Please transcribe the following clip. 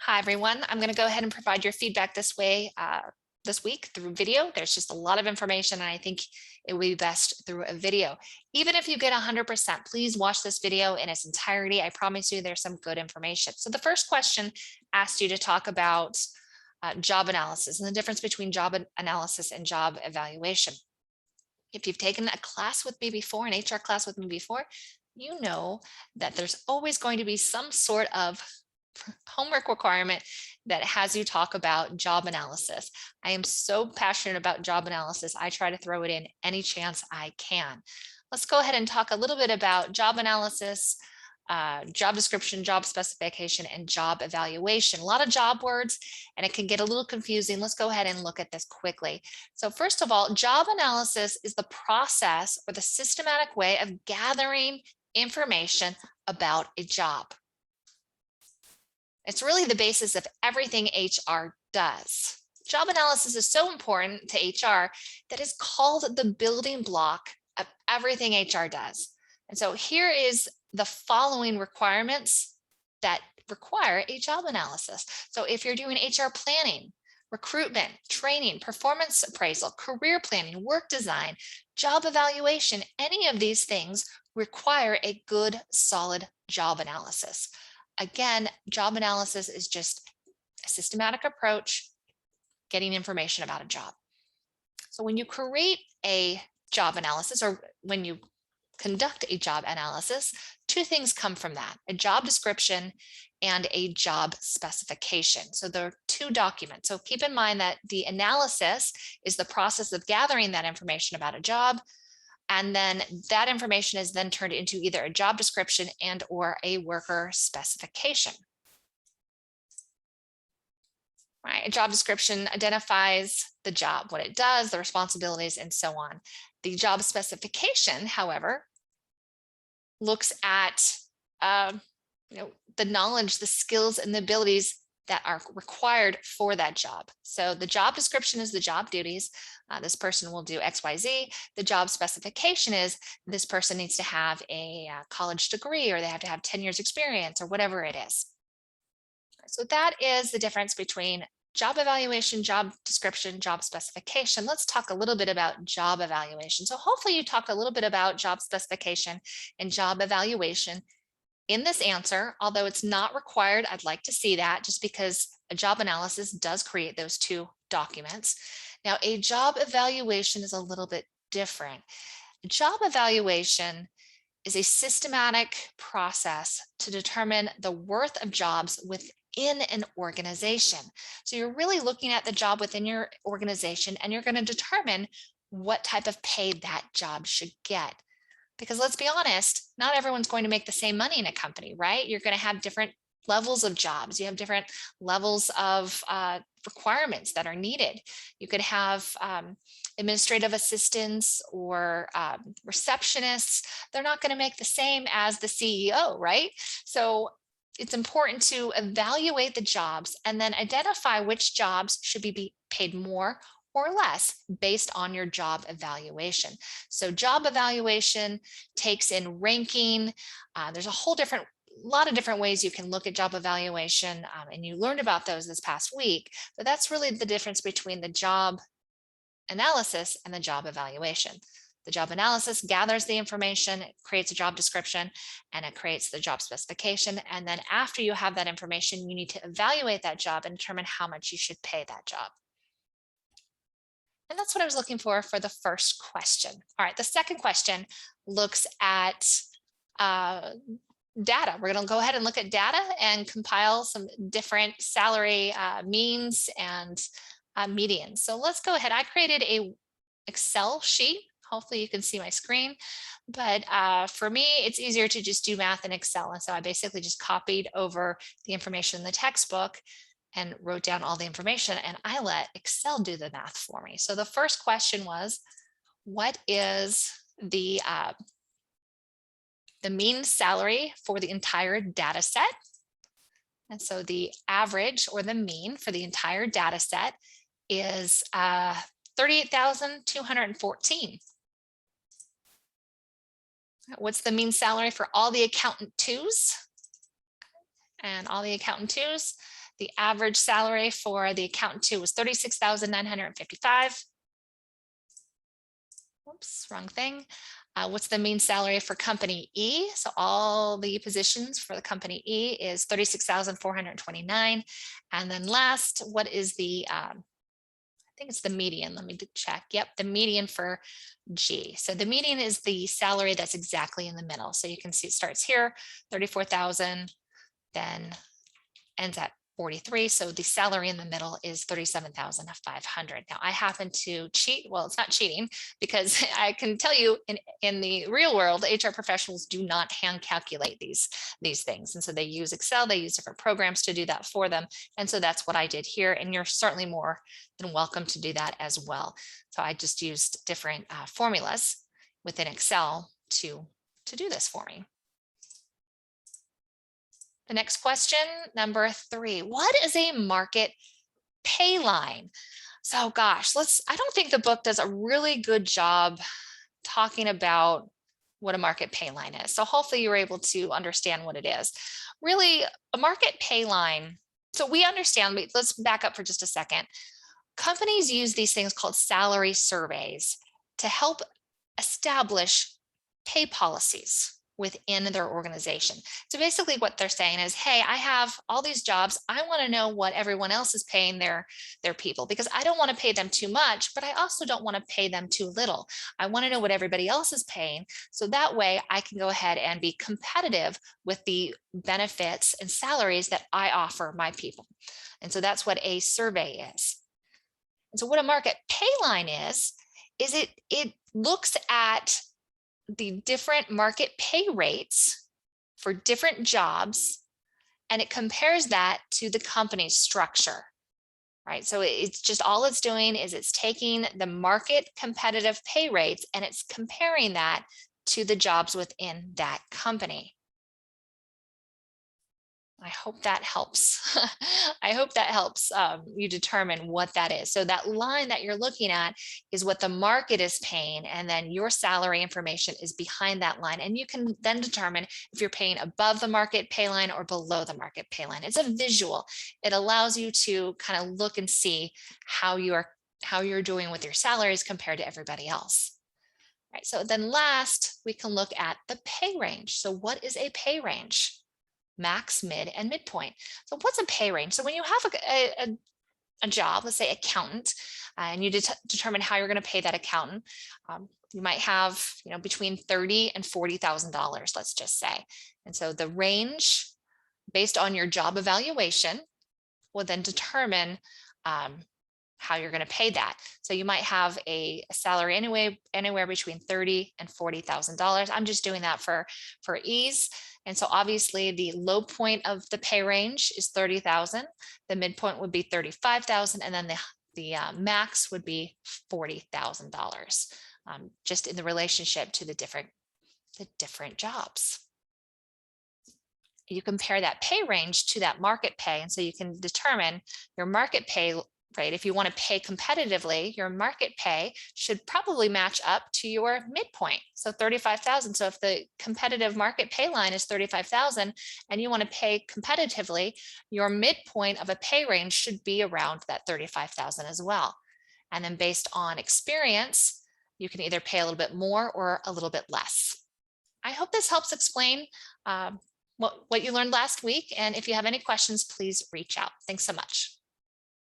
Hi, everyone. I'm going to go ahead and provide your feedback this week through video. There's just a lot of information, and I think it will be best through a video. Even if you get 100%, please watch this video in its entirety. I promise you there's some good information. So the first question asked you to talk about job analysis and the difference between analysis and job evaluation. If you've taken a class with me before, an HR class with me before, you know that there's always going to be some sort of homework requirement that has you talk about job analysis. I am so passionate about job analysis. I try to throw it in any chance I can. Let's go ahead and talk a little bit about job analysis, job description, job specification, and job evaluation. A lot of job words, and it can get a little confusing. Let's go ahead and look at this quickly. So first of all, job analysis is the process or the systematic way of gathering information about a job. It's really the basis of everything HR does. Job analysis is so important to HR that is called the building block of everything HR does. And so here is the following requirements that require a job analysis. So if you're doing HR planning, recruitment, training, performance appraisal, career planning, work design, job evaluation, any of these things require a good, solid job analysis. Again, job analysis is just a systematic approach getting information about a job. So when you create a job analysis or when you conduct a job analysis, two things come from that: a job description and a job specification. So there are two documents. So keep in mind that the analysis is the process of gathering that information about a job. And then that information is then turned into either a job description and or a worker specification. Right? A job description identifies the job, what it does, the responsibilities, and so on. The job specification, however, looks at the knowledge, the skills, and the abilities that are required for that job. So the job description is the job duties. This person will do XYZ. The job specification is this person needs to have a college degree, or they have to have 10 years experience, or whatever it is. So that is the difference between job evaluation, job description, job specification. Let's talk a little bit about job evaluation. So hopefully you talked a little bit about job specification and job evaluation in this answer, although it's not required. I'd like to see that just because a job analysis does create those two documents. Now, a job evaluation is a little bit different. Job evaluation is a systematic process to determine the worth of jobs within an organization. So you're really looking at the job within your organization, and you're going to determine what type of pay that job should get. Because let's be honest, not everyone's going to make the same money in a company, right? You're going to have different levels of jobs. You have different levels of requirements that are needed. You could have administrative assistants or receptionists. They're not going to make the same as the CEO, right? So it's important to evaluate the jobs and then identify which jobs should be paid more or less based on your job evaluation. So job evaluation takes in ranking. There's a lot of different ways you can look at job evaluation, and you learned about those this past week, but that's really the difference between the job analysis and the job evaluation. The job analysis gathers the information, it creates a job description, and it creates the job specification. And then after you have that information, you need to evaluate that job and determine how much you should pay that job. And that's what I was looking for the first question. All right, the second question looks at data. We're going to go ahead and look at data and compile some different salary means and medians. So let's go ahead. I created a Excel sheet. Hopefully you can see my screen, but for me, it's easier to just do math in Excel. And so I basically just copied over the information in the textbook and wrote down all the information, and I let Excel do the math for me. So the first question was, what is the mean salary for the entire data set? And so the average or the mean for the entire data set is 38,214. What's the mean salary for all the accountant twos? and all the accountant twos. The average salary for the accountant two was 36,955. Oops, wrong thing. What's the mean salary for company E? So all the positions for the company E is 36,429. And then last, what is the, I think it's the median. Let me check. Yep, the median for G. So the median is the salary that's exactly in the middle. So you can see it starts here, 34,000, then ends at 43. So the salary in the middle is 37,500. Now I happen to cheat. Well, it's not cheating because I can tell you in the real world, HR professionals do not hand calculate these things. And so they use Excel, they use different programs to do that for them. And so that's what I did here. And you're certainly more than welcome to do that as well. So I just used different formulas within Excel to do this for me. The next question, number 3, what is a market pay line? So gosh, I don't think the book does a really good job talking about what a market pay line is. So hopefully you're able to understand what it is. Really, a market pay line, so we understand, let's back up for just a second. Companies use these things called salary surveys to help establish pay policies within their organization. So basically what they're saying is, hey, I have all these jobs. I want to know what everyone else is paying their people, because I don't want to pay them too much, but I also don't want to pay them too little. I want to know what everybody else is paying. So that way I can go ahead and be competitive with the benefits and salaries that I offer my people. And so that's what a survey is. And so what a market pay line is it looks at the different market pay rates for different jobs, and it compares that to the company's structure, right? So it's just all it's doing is it's taking the market competitive pay rates and it's comparing that to the jobs within that company. I hope that helps. I hope that helps you determine what that is. So that line that you're looking at is what the market is paying, and then your salary information is behind that line. And you can then determine if you're paying above the market pay line or below the market pay line. It's a visual. It allows you to kind of look and see how you're doing with your salaries compared to everybody else. Right. So then last, we can look at the pay range. So what is a pay range? Max, mid, and midpoint. So what's a pay range? So when you have a job, let's say accountant, and you determine how you're going to pay that accountant, you might have, between $30,000 and $40,000, let's just say. And so the range based on your job evaluation will then determine how you're going to pay that. So you might have a salary anywhere between $30,000 and $40,000. I'm just doing that for ease. And so obviously the low point of the pay range is 30,000. The midpoint would be 35,000, and then the max would be $40,000, just in the relationship to the different jobs. You compare that pay range to that market pay, and so you can determine your market pay. Right? If you want to pay competitively, your market pay should probably match up to your midpoint. So 35,000. So if the competitive market pay line is 35,000 and you want to pay competitively, your midpoint of a pay range should be around that 35,000 as well. And then based on experience, you can either pay a little bit more or a little bit less. I hope this helps explain what you learned last week. And if you have any questions, please reach out. Thanks so much.